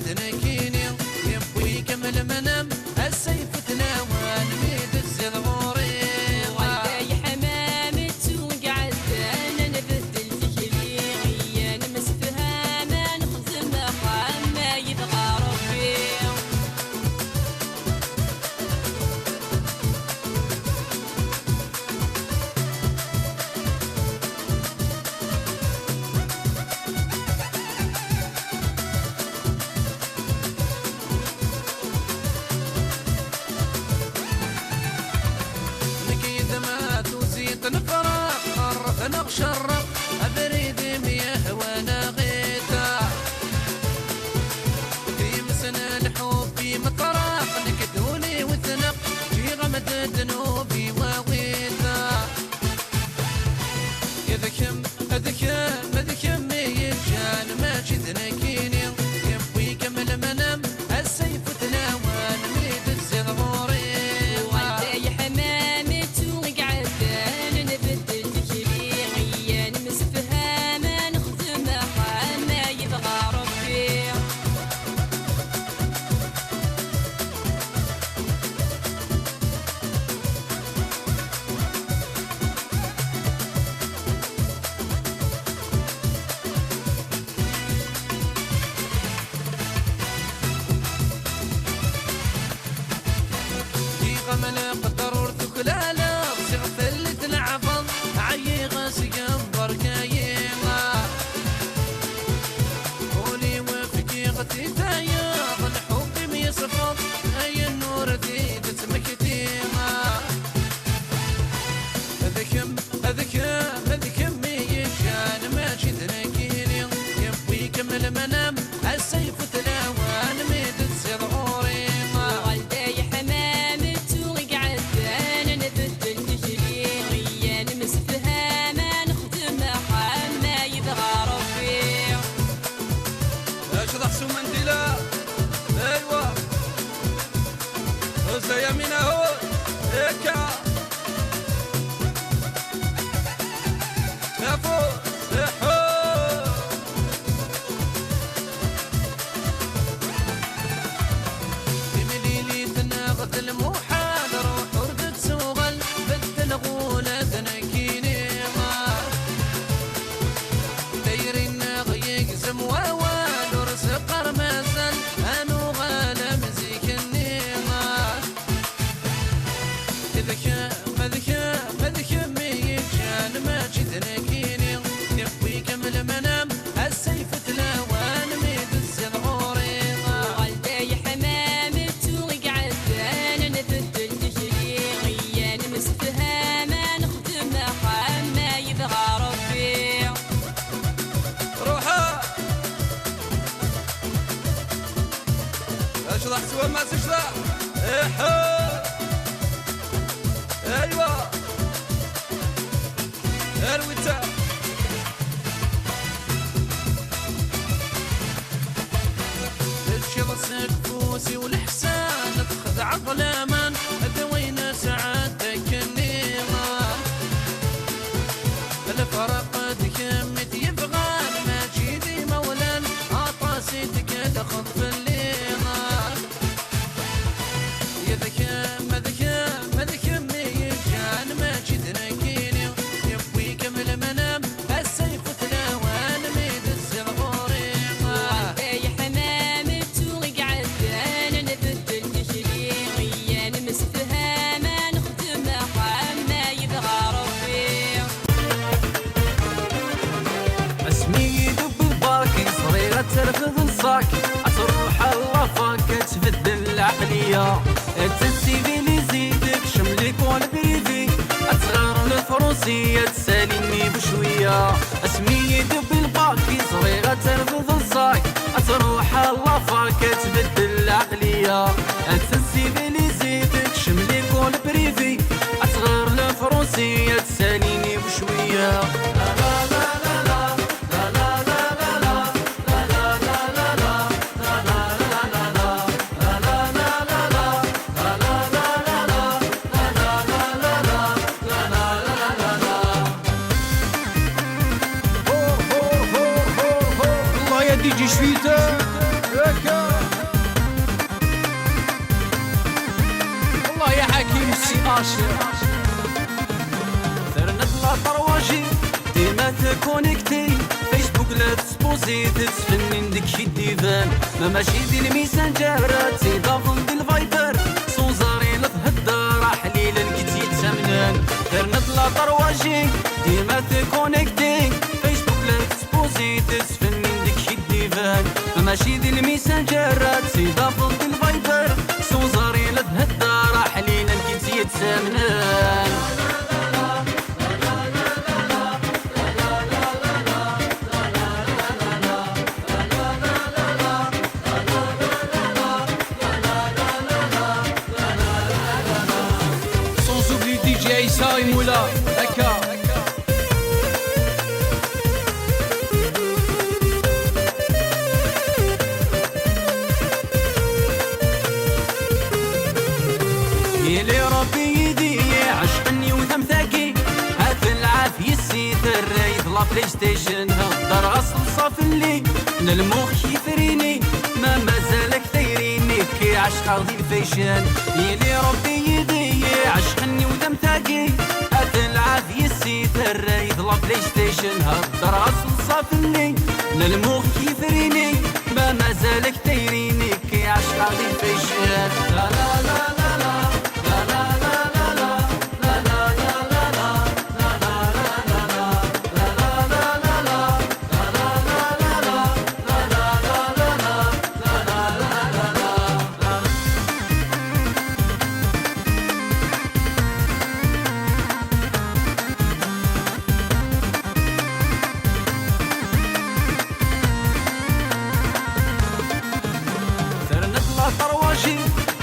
تنكيني يبوي يكمل منام السيف تناوى نميد الزيد غوري والداي حمامت وقعد انا نبدل فكري غيا نمسفها ما نخزم خام ما يبغى ربي نفرق خرف نغشرق أبريد مياه وانا غيتا في مسنا الحب في مطرق نكدوني وثنق في غمد ذنوبي وغيتا يذكم أذكم أذكم يرجان ما جذنكيني يبوي كمل منام السيف تناوى نميد الزيد غوري غمل قدر ورثك لا لا صيغ اللي تنعفض عي غاسق بركايغا قولي وفكي غتي تايغ الحب ميصفض اي النور ذي تتمكتيغا اذكم اذكم اذكم يجان ما جدنكيني يبوي يكمل منام السيف تلاوى نميد تصير غوري يمين اهو هيكا يا فوق احو تمليلي تناغد المحال روح وردك سوغل بدل غولة تنكيني دايرين غيق زم ووال ورزق رمزل انو غالا مزيك مذكم يجان ما جدنكيني يبوي يكمل منام السيف تلاوى نميد الزيد غوري والداي حمامت وقعد انا نبدل فكري غيا نمسفها ما نخدم خام ما يبغى ربي روحا اشرح سوى ما تشرح احو ايوه ارويتا الشرس كفوسي والحسان تخذ عقل من ذوينا سعادتك النيرة الفرق دكمت يبغان ما جيدي مولان عطاسيتك دخل في الليرة يذكم ذكم ذكم ما جدنكيني يبوي يكمل منام السيف تلاوى نميد الزيد غوري والداي حمامت وقعد انا نبدل فكري غيا نمسفها ما نخدم خام ما يبغى ربي اسمي دب الباكي صغيرة ترفض الصاكي تروح الله فاك تبدل العقلية تنسيفيليزي تكشم ليك والبريفي أصغر الفروسية تساليني بشوية اسمي دب الباكي صغيرة ترفض الصاك تروح الله فاك تبدل العقلية تنسيفيليزي تكشم ليك والبريفي أصغر الفروسية تساليني بشوية دي جي شويته هكا ثرنا لا طرواجي ديما تكونيكتي فيسبوك لا تسبوزي تتفنن ديك شي ديفان ما ماشي دي الميسنجرات تضافن دي الفايبر سوزاري لا تهدر حليلا كي تيتسمنان ثرنا لا طرواجي ديما تكونيكتي فيسبوك لا تسبوزي تتفنن ديك شي ديفان ما ماشي دي الميسنجرات تضافن دي الفايبر سوزاري لا تهدر حليلا كي تيتسمنان Aïssa et Moula, Dakar. يلي ربي يدي عشقني وثم ثاقي هات العافية السيد الرايد لا بلاي ستيشن هقدر اصل صاف اللي من المخ يفريني ما مازالك دايريني كي عشق غادي الفيشن يلي ربي يدي عشقني وثم ثاقي هات العافية السيد الرايد لا بلاي ستيشن هقدر اصل صاف اللي من المخ يفريني ما مازالك دايريني كي عشق غادي الفيشن لا لا لا لا لا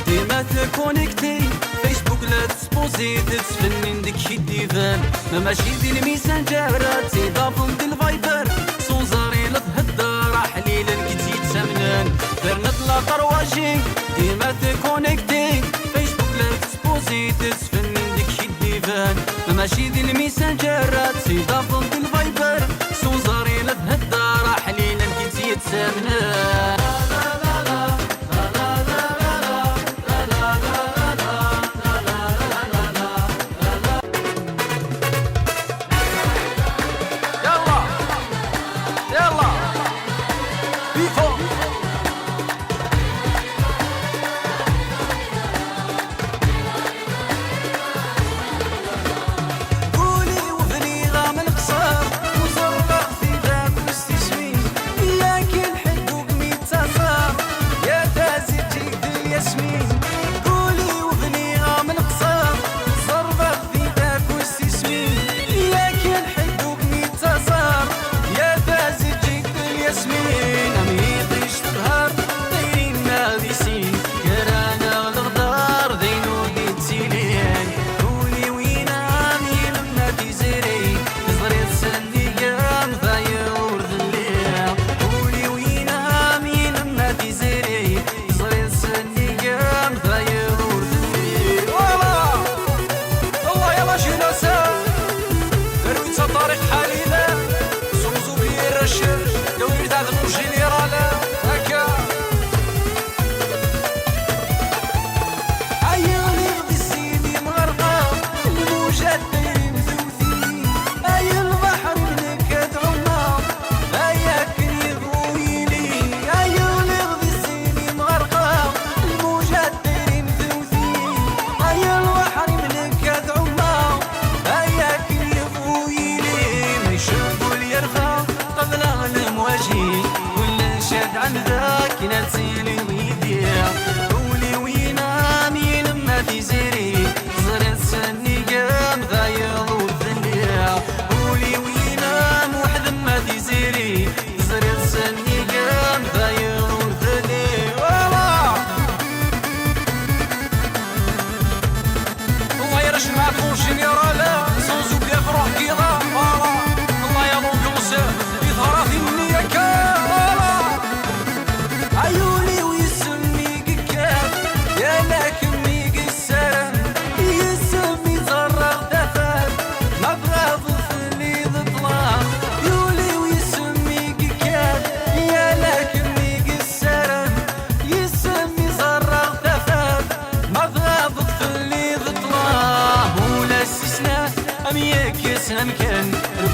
ديما تكونيكتي فيسبوك لا تسبوزي تتفنن ديك شي ديفان ما ماشي دي الميسنجرات تضافن دي الفايبر سوزاري لا تهدر حليلا كي تيتسمنان درنا لا طرواجي ديما تكونيكتي فيسبوك لا تسبوزي تتفنن ديك شي ديفان ما ماشي دي الميسنجرات تضافن دي الفايبر سوزاري لا تهدر حليلا كي تيتسمنان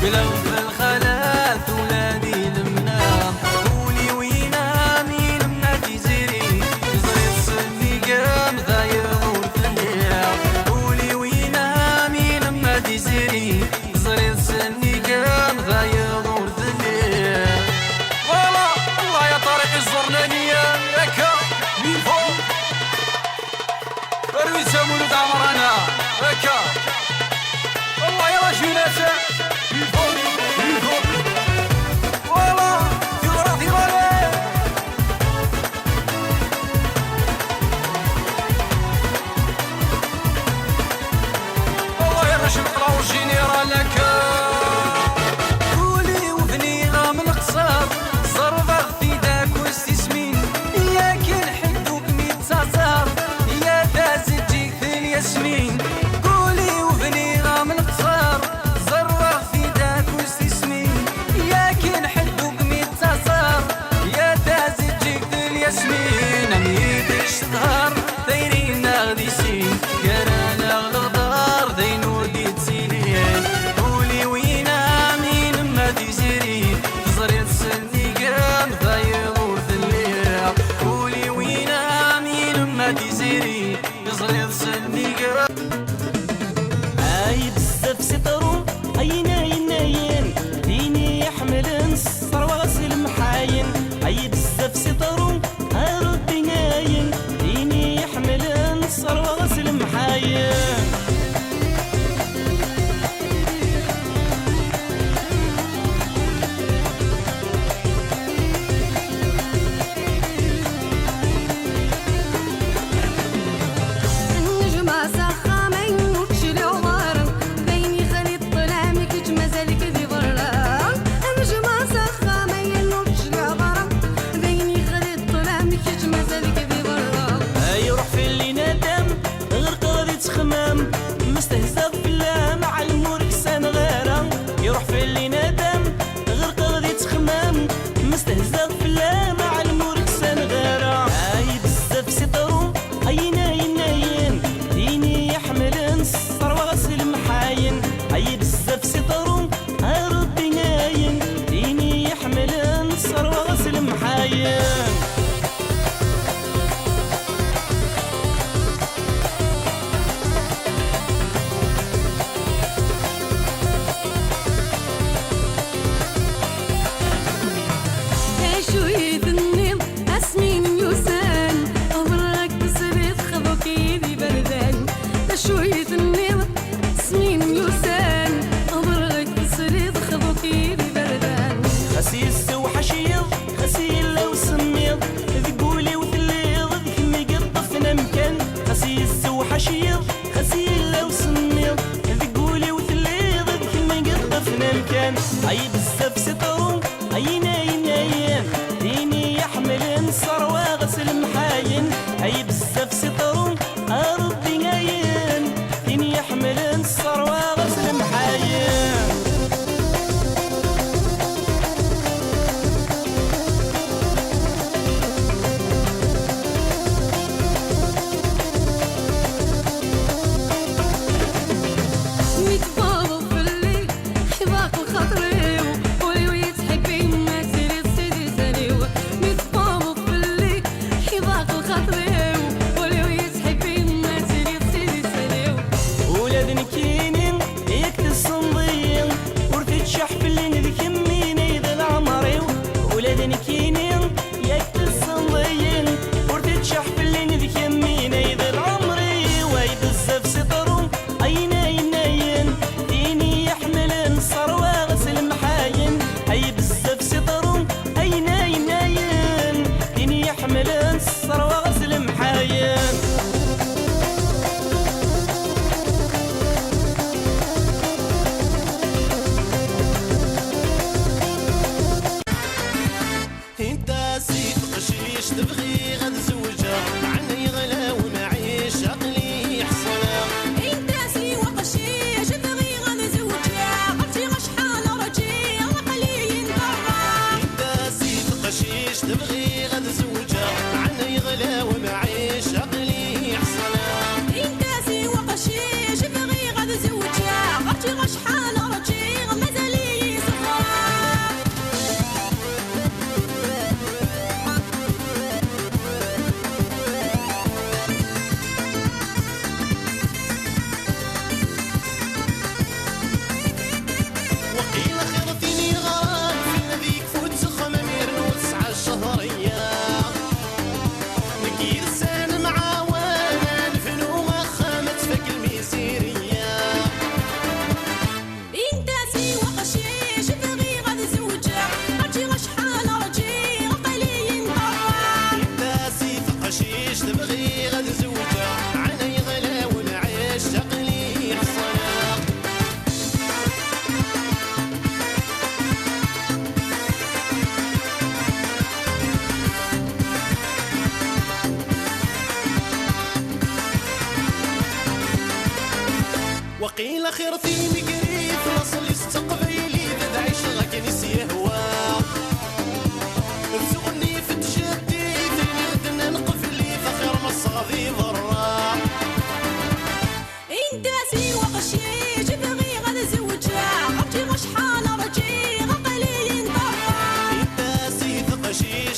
بلو في الخلات ولادي لمنا قولي وينا مين ما تزيري زريت سني قام ذا يغور ثنيا قولي وينا مين ما تزيري زريت سني قام ذا يغور ثنيا والله الله يا طارق الزرنانية هكا من فوق أروي مولود عمرنا هكا والله يا رجلات من فوق من فوق والله ثغرة ثغرة والله يا رجل طلعوا الجنيرال هكا قولي وفني غام القصار زربغ في داك واستسمين يا كل حدوك ميت صار يا دازت جيك في الياسمين قولي وفني غام القصار زربغ في داك واستسمين يا كل حدوك ميت صار يا دازت جيك في الياسمين اميدش ظهر دايرين غدي سين كرانا الغدار داين وديت سيلين قولي وينا مين ما تزيري زريت سني قام ضايغور ثليا قولي وينا مين ما تزيري زريت سني قام هاي بزاف سطرو هاي ناين ناين ديني يحمل نصر وغسل محاين هاي بزاف سطرو هاردي ناين ديني يحمل نصر وغسل محاين النجمة سخامين وتشلي ومارن بيني خليط طلامك جمازالك ذي برا النجمة سخامين وتشلي ومارن بيني خليط طلامك جمازالك ذي برا هاي روح في اللي ندم غير قاضي تخمام مستهزأ بالله مع الموركسان غيره يروح في اللي ندم غير قاضي تخمام مستهزأ بالله مع الموركسان غيره هاي بزاف سطرو هاي ناين ناين ديني يحمل نصر وغسل محاين هاي بزاف سطرو هاردي ناين ديني يحمل نصر وغسل محاين شوية النيل أسمين يوسان أمرك بصريت خذوك يدي بردان شوية النيل أسمين يوسان أمرك بصريت خذوك يدي بردان خسيس وحشيض خسيل لو سميض ذقولي وثليض ذيك مقطفنا مكان خسيس وحشيض خسيل لو سميض ذقولي وثليض ذيك مقطفنا مكان هاي بزاف سطرو هاي ناين ناين ديني يحمل نصر وغسل محاين هاي بزاف سطرو أرضي ناين ديني يحمل نصر وغسل محاين ميت بابا في الليل حباك وخاطري ويتحكي ما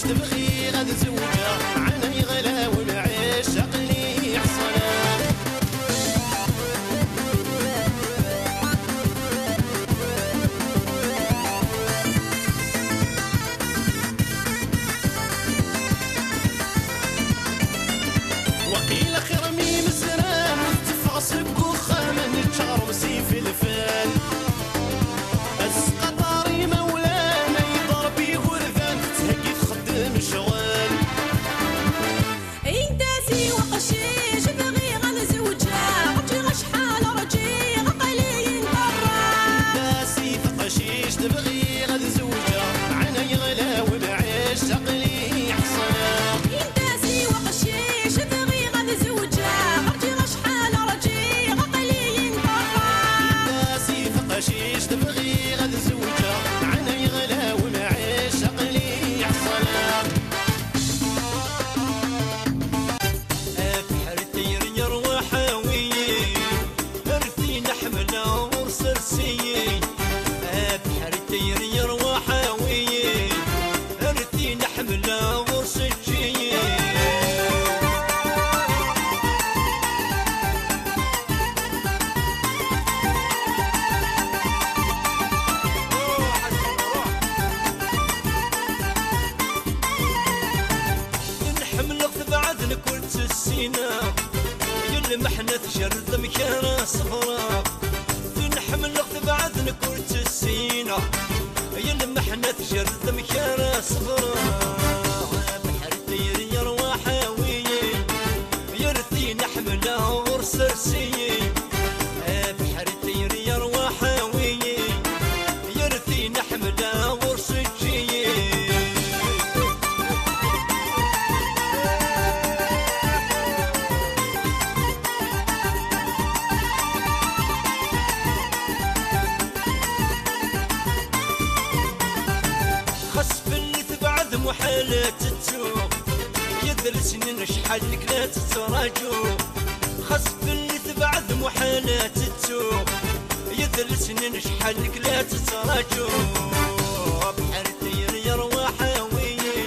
تبغي غاد زوجها عني غلا ونعيش عقلي حصنا وقيل خرمي مزران وتفعصب كوخة من تشعر مسيف الفال السقطاري مولانا يضربي غرفان تهقي تخدم شغال انتاسي وقشيش بغي غن زوجها رجي غشحال رجي غقلي برا ناسي ثقشيش تبغي غاد زوجها عني غلا ونعيش عقلي حصنا انتاسي وقشيش بغي غن زوجها رجي غشحال رجي غقلي برا ناسي ثقشيش تبغي غاد زوجها عني غلا ونعيش عقلي حصنا أبحر الطير يروح هاوية أرثي نحمله ورسرسية أبحر الطير يروح هاوية أرثي نحمله ورسرسية نحملك بعدنا كل السينا يلمحنا تجرد مكانه صفرا نحملك بعدنا كل السينا يلمحنا تجرد مكانه صفرا بحر الطير يروح هاوية يرثي نحمله ورسرسية بحر الطير يروح هاوية يرثي نحمله ورسرسية خسف اللي تبعد محالات تسوق يدرسني نشحال لك لا تتراجو خسف اللي تبعد محالات تسوق يدرسني نشحال لك لا تتراجو بحر الطير يروح هاوية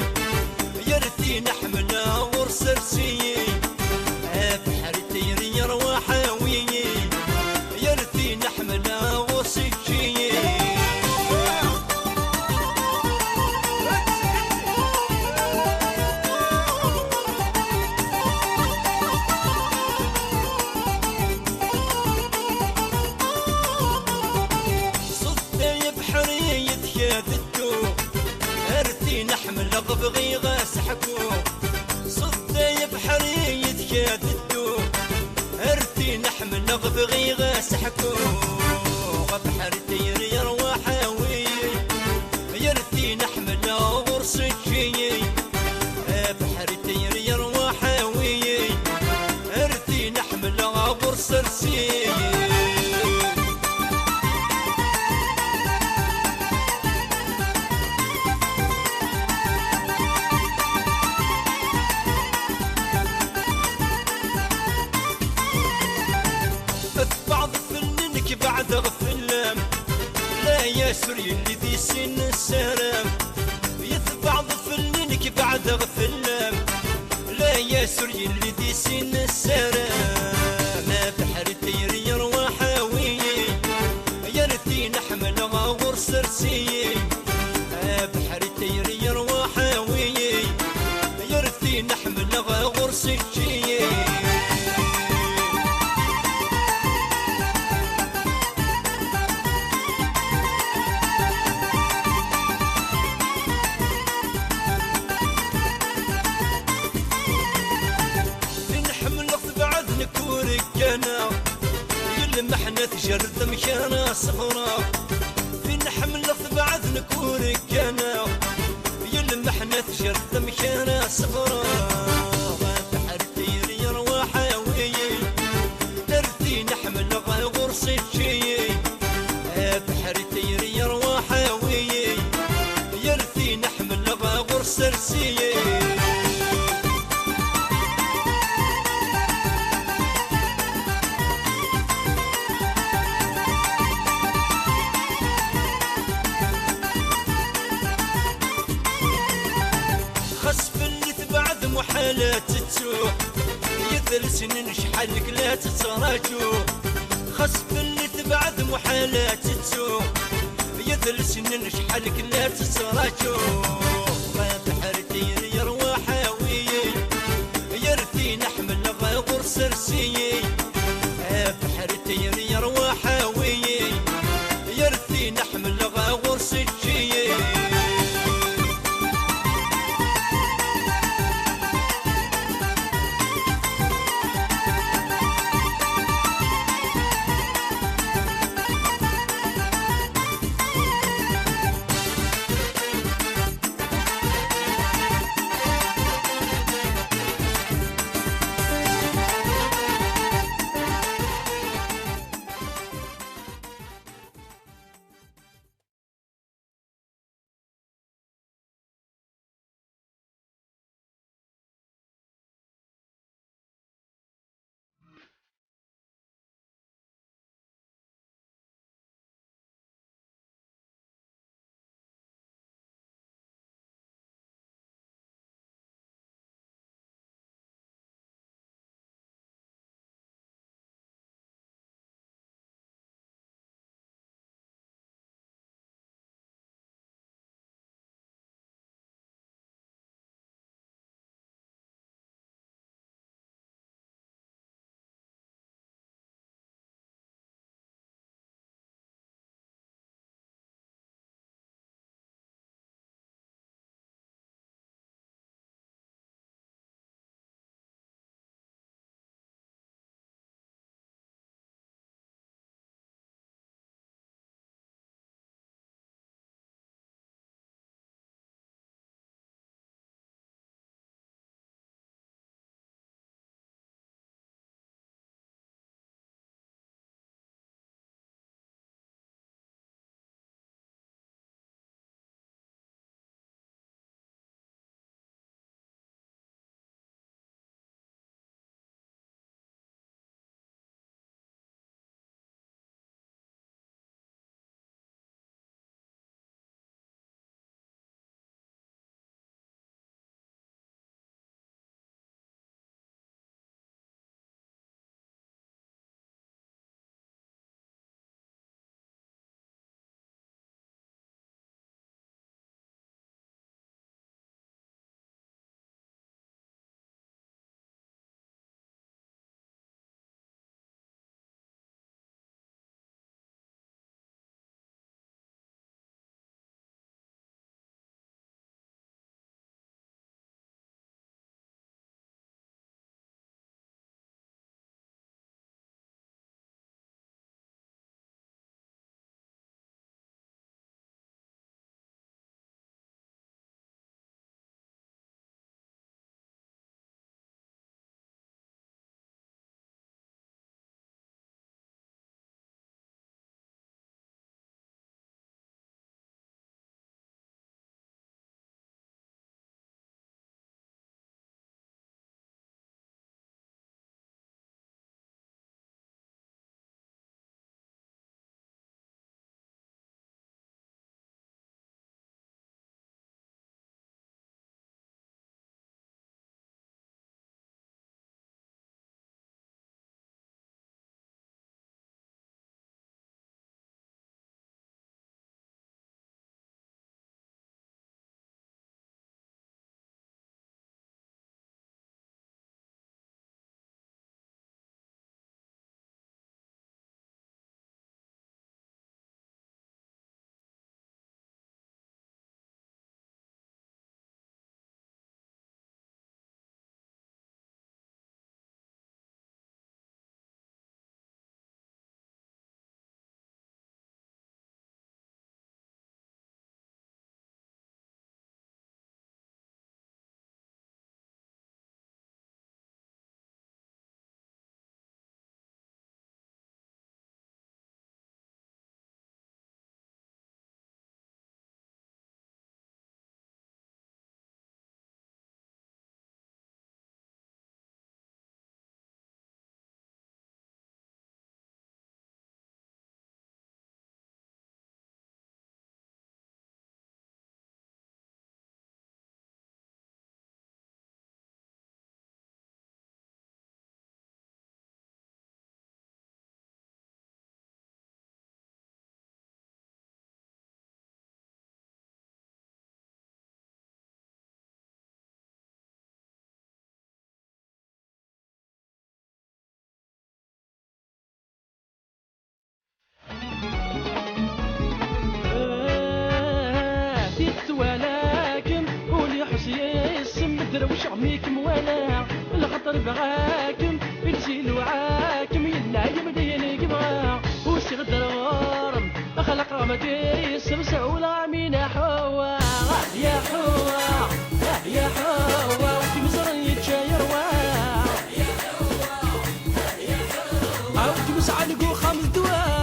يرثي نحمله ورسرسية بحر الطير يروح هاوية يرثي نحمله ورسرسية أرثي نحمل ضبغي غاسحكو صدي بحري يتكاد الدو أرثي نحمل ضبغي غاسحكو بحر الطير يروح هاوية يرثي نحمل ورسجية بحر الطير يروح هاوية أرثي نحمل ورسرسية بعض فننك بعد غفلام لا يسري اللي ذي سن السلام يتبعض فننك بعد غفلام لا يسري اللي ذي سن السلام بحر الطير يروح هاوية يرثي نحمله ورسرسية بحر الطير يروح هاوية يرثي نحمله ورسرسية يلمحنا تجرد مكانه صفرا في نحمل بعد نكورك انا يلمحنا تجرد مكانه صفرا بحر الطير يروح هاوية نرثي نحمل غرصي شي بحر الطير يروح هاوية يرثي نحمل غرصي محالات تسوق يذل سنين شحالك لا تتراجو خصف اللي تبعد محالات تسوق يذل سنين شحالك لا تتراجو ما بحرتي يروى حاوي يرثي نحمل غير سرسي بحرتي يروى حاوي يرثي نحمل غير سجي غميكم ولا الخطر بغاكم بنزيل وعاكم يلا يمديني قبغا وش غدر غارم خلق غمدي سمسع ولا مين حوا يا حوا يا حوا وكي مزرن يتشاير يا حوا يا حوا وكي مسعنقو خمس دواء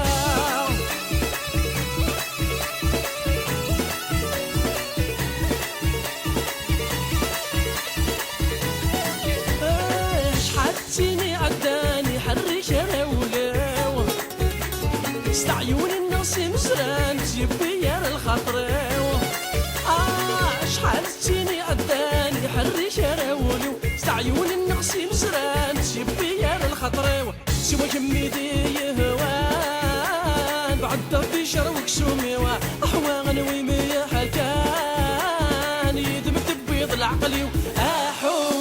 سيني عداني حرش راولاو استعيون الناس مسران تجيبي يا الخطر شحال سيني عداني حرش راولو استعيون الناس مسران تجيبي يا الخطر سوا كميدي يهوان بعد في شروك سومي احوان ويمي حكان يدم تبيض العقلي احوا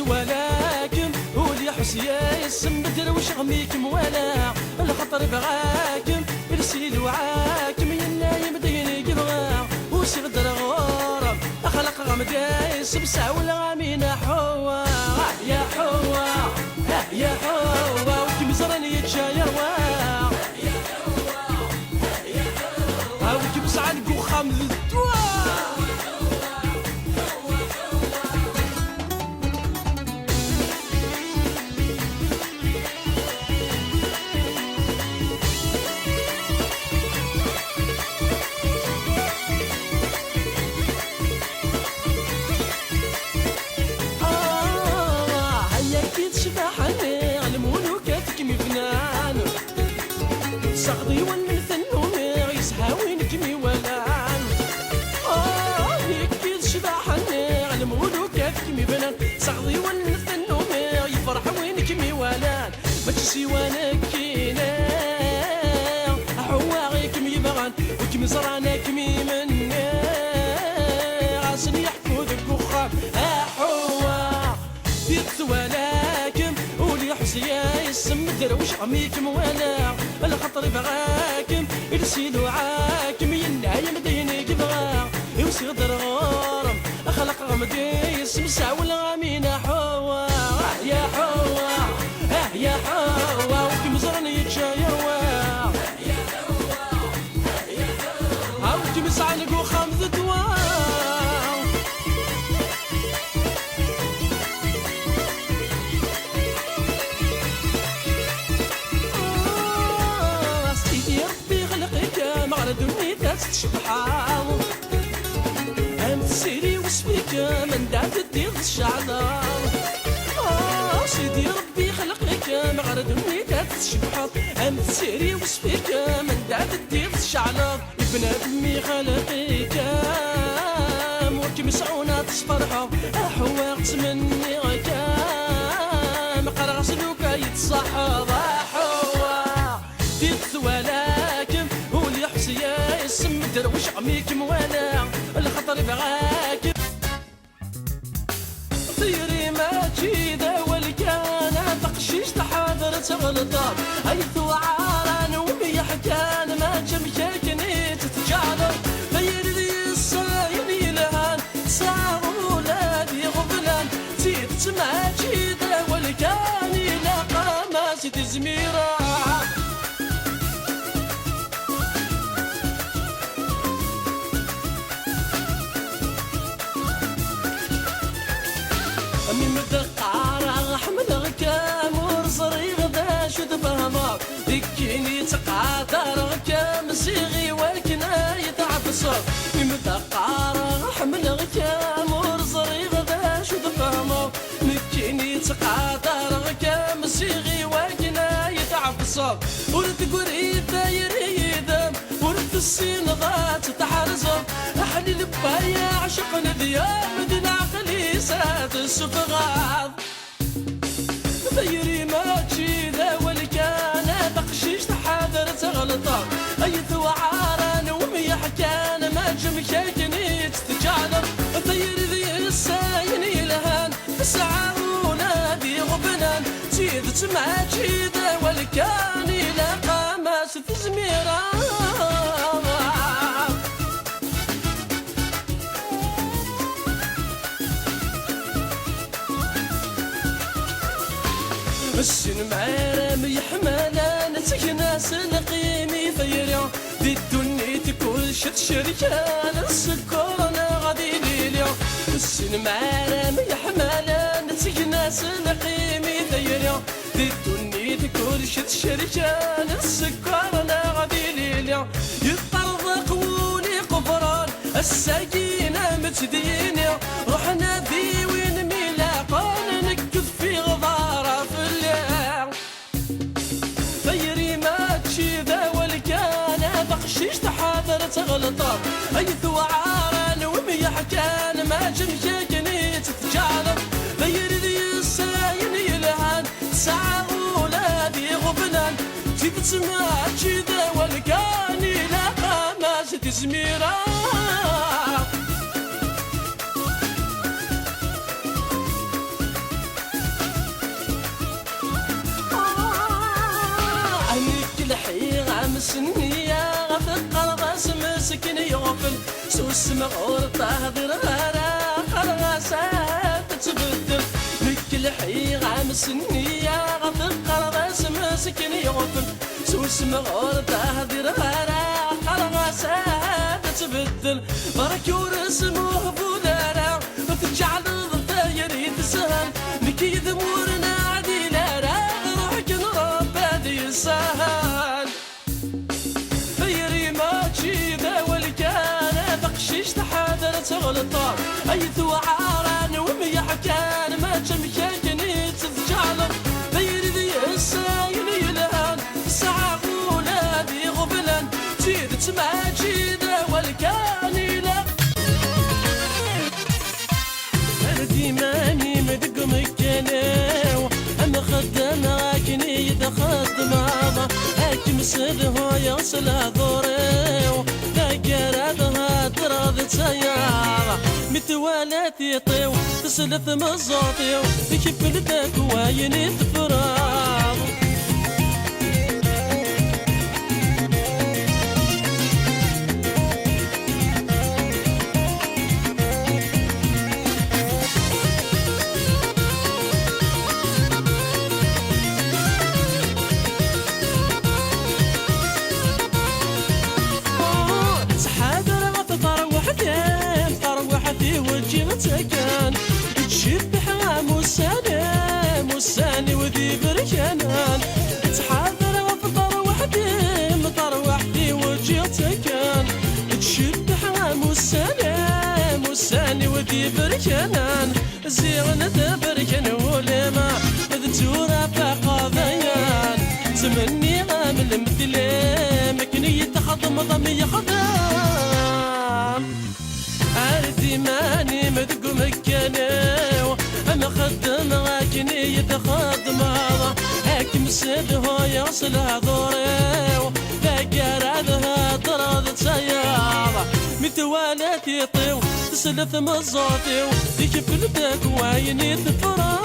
ولكن ولي حسيا يسم بدروش غميكم ولا الخطر بغاكم يرسيل وعاكم ينا يمديني قبغا وشي غدر غورم خلق غمدي يسمسع ولا غامين حوا يا حوا يا حوا وكي مزرني يتشاير يا حوا يا حوا وكي مسعنقو خمس دواء صغدي والمثل نومي يسهاوين كمي ولان يكيد شباحني على مولوكات كمي بنان صغدي والمثل نومي يفرح وين كمي ولان ما تشي وانا كينا حواغي كمي بغان وكمي زرانا كمي مني عشان يحكوا ذك وخام حوا ولكن ولي حسيا يسم دروش عميكم ولا الخطر بغاكم يرسيل وعاكم ينا يمديني قبغا يوسي غدر غورم خلق غمدي يسمسع ولا مين حوا يا حوا يا حوا وكي مزرني يتشاير يا حوا يا حوا وكي مسعنقو خمس دواء تشبحاو أنت سيري وسبيك من دعت الدير الشعلان سيدي ربي خلقك مغرد ونيتات تشبحاو أنت سيري وسبيك من دعت الدير الشعلان ابن أدمي خلقك مورك مسعونة تصفرحو أحواق تمني غكام مقرغ سلوكا يتصحب أحوا ديت ولكن ولي حسيا يسم دروش عميكم وانا الخطر بغاكم طيري ما تشيدا والكان تقشيش تحاضر تغلطات ايثو عاران ومي حكان ما تمشاكني تتجعلر غير لي الصايني لهان ساعة ولادي غبلان تيت ما تشيدا والكان لاقا ما تزميرا من مدقارة حمل كامور صريغ باش تفهمك ذكيني تقادر كام سيغي والكنا يتعفصك من مدقارة حمل كامور صريغ باش تفهمك ذكيني تقادر كام سيغي والكنا يتعفصك ورد قريب يريدم ورد السين غات تحرزم أحلي لبايا عشقنا ديام دنا خليسات السفغاض غيري ما تشيدا والكان بقشيش تحاضر تغلطك أيثو عاران ومي حكان ما جمشاكني تتجعلم غير ذي السايني لهان ساعة ونادي غبنان تيد تما تشيدا والكان لاقا ما ستزميرا السن معرام يحمل نتكناس نقيمي فيريا دي الدنيا كل شت شركان السكر انا غادي ليليا السن معرام يحمل نتكناس نقيمي فيريا دي الدنيا كل شت شركان السكر انا غادي ليليا يطرق ولي قفران السكينة متدينيا رحنا في وين ميلاقان نكذ في غضارة في الليل فيري ما تشي ذا والكان بقشيش تحاضر تغلطان أي ثوعاران وميح كان ما جمشاكني تتجعلن فيري ذي الساين يلهان ساعة ولادي غبنان تي تسمع تشي ذا والكان يلاقى ما ستزميران سنية غفل قلغاس مسكين يغفل سوس مغور تهدر غارة قلغاسات تتبدل بكل حيغ عام سنية غفل قلغاس مسكين يغفل سوس مغور تهدر غارة قلغاسات تتبدل بركو رسموه بودارا وتجعل الضفاير يتسهل نكي ذمورنا عديلة روح كن ربادي يسهل تغلطان أي ثوعاران وميح كان ما جمشاكني تتجعلن غير ذي الساين يلهان ساعة ولادي غبلان تيد تسمع جيدة والكان يلا أردي ماني مدق مكانيو أما خدام راكني يتخدم هذا هاكم سده يصل ظوريو قرابها تراضي تسيارة متوالاتي طيو تسلث مزاطيو بكيف لباك واين تفراغ كان تشبح موساني وذي بركانان تحاذر وفطر وحدي مطر وحدي وجيت كان تشبح موساني وذي بركانان زيغنا بركان ولما ذتورا فقاضيان تمني غامل مثلي مكني تخضم ضمي خضام عادي ماني مدق مكانيو أنا خدم غاكني يتخدم هذا حاكم سده يصل هذوريو فاقر هذا طراد سيارة متوالاتي طيو تسلث مزاطيو يكف لباك وعيني تفران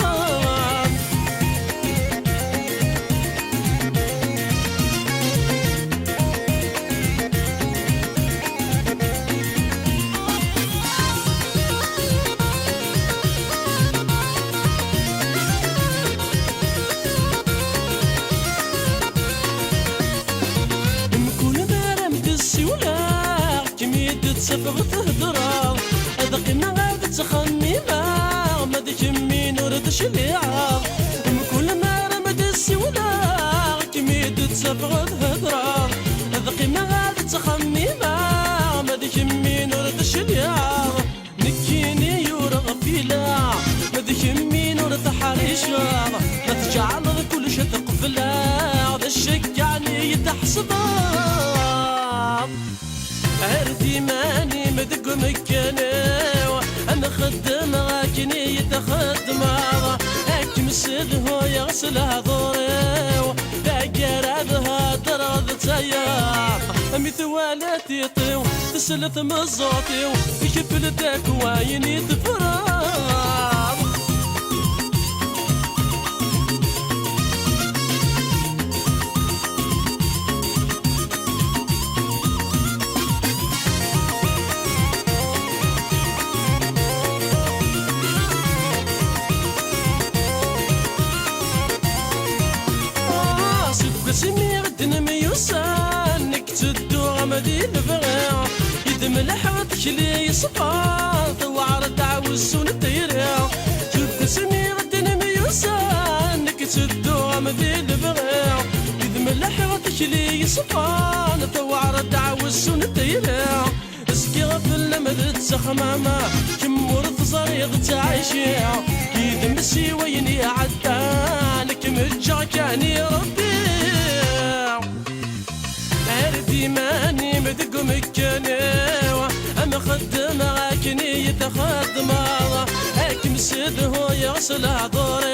تسفغ تهدرا هذا قيمة غادي تخميمة ما ديك مين ورد شليعة كل ما رمد السولا كميد تسفغ تهدرا هذا قيمة غادي تخميمة ما ديك مين ورد شليعة نكيني يورغ فيلا ما ديك مين ورد حريشة ما تجعل كل شي تقفلا هذا الشجعني يتحسبا عردي ماني مدق مكانيو أنا خدم غاكني يتخدم هذا حاكم سده يغسل هذوريو فاقر هذا درض سياق مثوالاتي طيو تسلث مزاطيو يكف لداك وعيني تفراغ مذي البغاء يدم لحوتك لي يصفى توعر تعوس ونطيرها شوف سمي غدن ميوسان انك تدو مذي البغاء يدم لحوتك لي يصفى توعر تعوس ونطيرها اسكي غفل مذت سخمامة كم ورث صريغ تعيشيها كيد مسي ويني عدانك مجا كاني ربي عردي ماني مذق مكانيوة أما خدم غاكني يتخدم هاك مسد هو يغسل عذوري